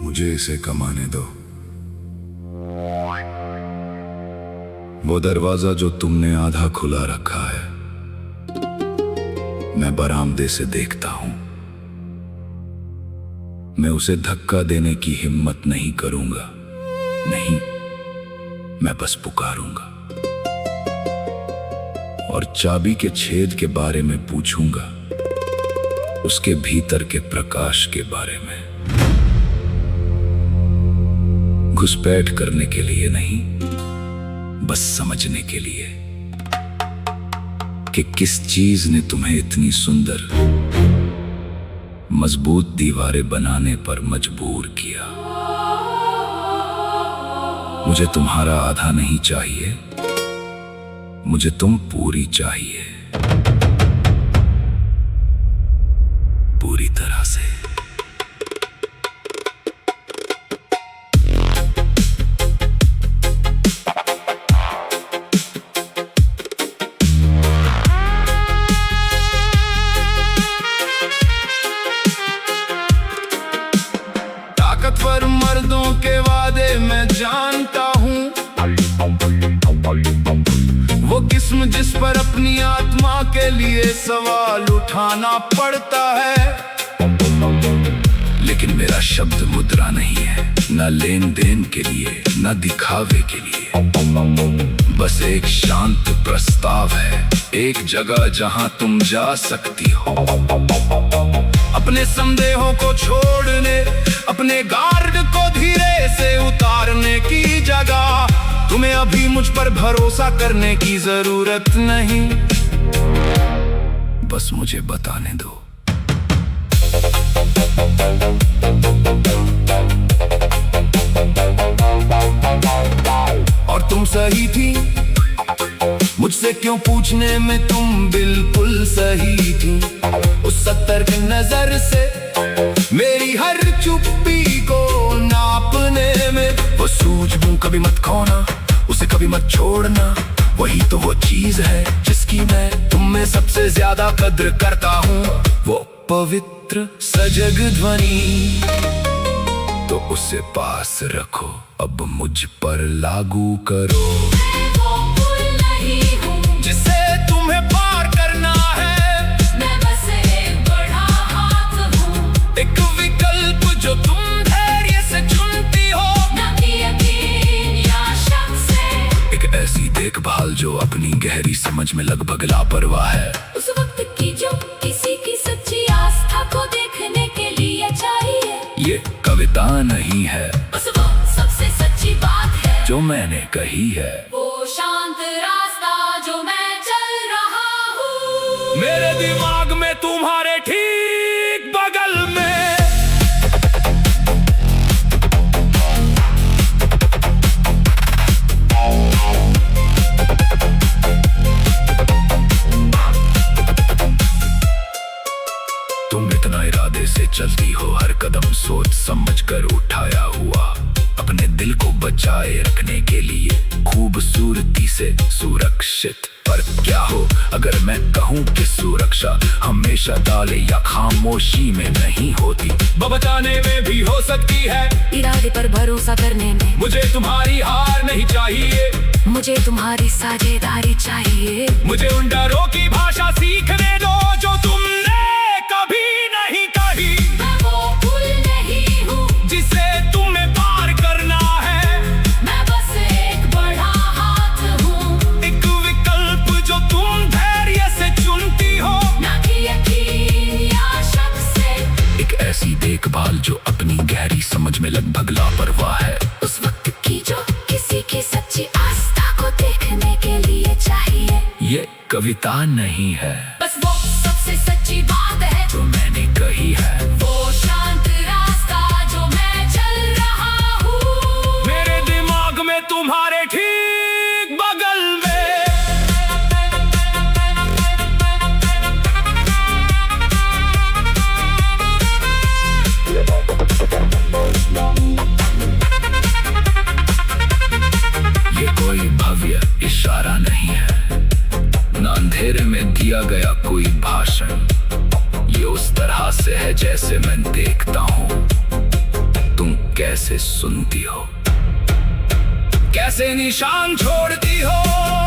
मुझे इसे कमाने दो। वो दरवाजा जो तुमने आधा खुला रखा है, मैं बरामदे से देखता हूं। मैं उसे धक्का देने की हिम्मत नहीं करूंगा। नहीं, मैं बस पुकारूंगा और चाबी के छेद के बारे में पूछूंगा, उसके भीतर के प्रकाश के बारे में। घुसपैठ करने के लिए नहीं, बस समझने के लिए कि किस चीज ने तुम्हें इतनी सुंदर मजबूत दीवारें बनाने पर मजबूर किया। मुझे तुम्हारा आधा नहीं चाहिए, मुझे तुम पूरी चाहिए, पूरी तरह से। ताकतवर मर्दों के वादे मैं जानता हूं, वो किस्म जिस पर अपनी आत्मा के लिए सवाल उठाना पड़ता है। लेकिन मेरा शब्द मुद्रा नहीं है, न लेन देन के लिए न दिखावे के लिए। बस एक शांत प्रस्ताव है, एक जगह जहां तुम जा सकती हो अपने संदेहों को छोड़ने, अपने गार्ड को धीरे से उतारने की जगह। तुम्हें अभी मुझ पर भरोसा करने की जरूरत नहीं, बस मुझे बताने दो। और तुम सही थी, मुझसे क्यों पूछने में तुम बिल्कुल सही थी। उस सतर्क नजर से मेरी हर चुप्पी को नापने में। वो सूझबूं कभी मत खोना, उसे कभी मत छोड़ना। वही तो वो चीज है जिसकी मैं तुम में सबसे ज्यादा कद्र करता हूँ। वो पवित्र सजग ध्वनि, तो उसे पास रखो, अब मुझ पर लागू करो। जिसे तुम्हें पार करना है, मैं बस एक बड़ा हाथ हूँ। एक विकल्प जो तुम धैर्य से चुनती हो, न कि यकीन या शक से। एक ऐसी देखभाल जो अपनी गहरी समझ में लगभग लापरवाह है। उस वक्त की जो किसी की सच्ची आस्था को देखने के लिए चाहिए। ये कविता नहीं है, बस वो सबसे सच्ची बात है जो मैंने कही है। वो शांत रास्ता जो मैं चल रहा हूँ। मेरे दिमाग में तुम्हारे ठीक बगल में तुम इतना इरादे से चलती हो, हर कदम सोच समझ कर उठाया हुआ, अपने दिल को बचाए रखने के लिए खूबसूरती से सुरक्षित। पर क्या हो अगर मैं कहूँ कि सुरक्षा हमेशा डाले या खामोशी में नहीं होती, बचाने में भी हो सकती है। इरादे पर भरोसा करने में मुझे तुम्हारी हार नहीं चाहिए, मुझे तुम्हारी साझेदारी चाहिए। मुझे उन डरों की भाषा सीखने दो जो तुमने कभी नहीं कही। मैं वो फूल नहीं हूँ जिसे तुम्हें पार करना है, मैं बस एक बड़ा हाथ हूँ। एक विकल्प जो तुम धैर्य से चुनती हो, न कि यकीन या शक से। एक ऐसी देखभाल जो अपनी गहरी समझ में लगभग लापरवाह है। उस वक्त की जो किसी की सच्ची आस्था को देखने के लिए चाहिए। ये कविता नहीं है, बस वो सबसे सच्ची बात है जो मैंने कही है। वो शांत रास्ता जो मैं चल रहा हूँ। मेरे दिमाग में तुम्हारे ठीक बगल में ये कोई भव्य इशारा नहीं है, न अंधेरे में दिया गया कोई भाषण। ये उस तरह से है जैसे मैं देखता हूँ। तुम कैसे सुनती हो, कैसे निशान छोड़ती हो।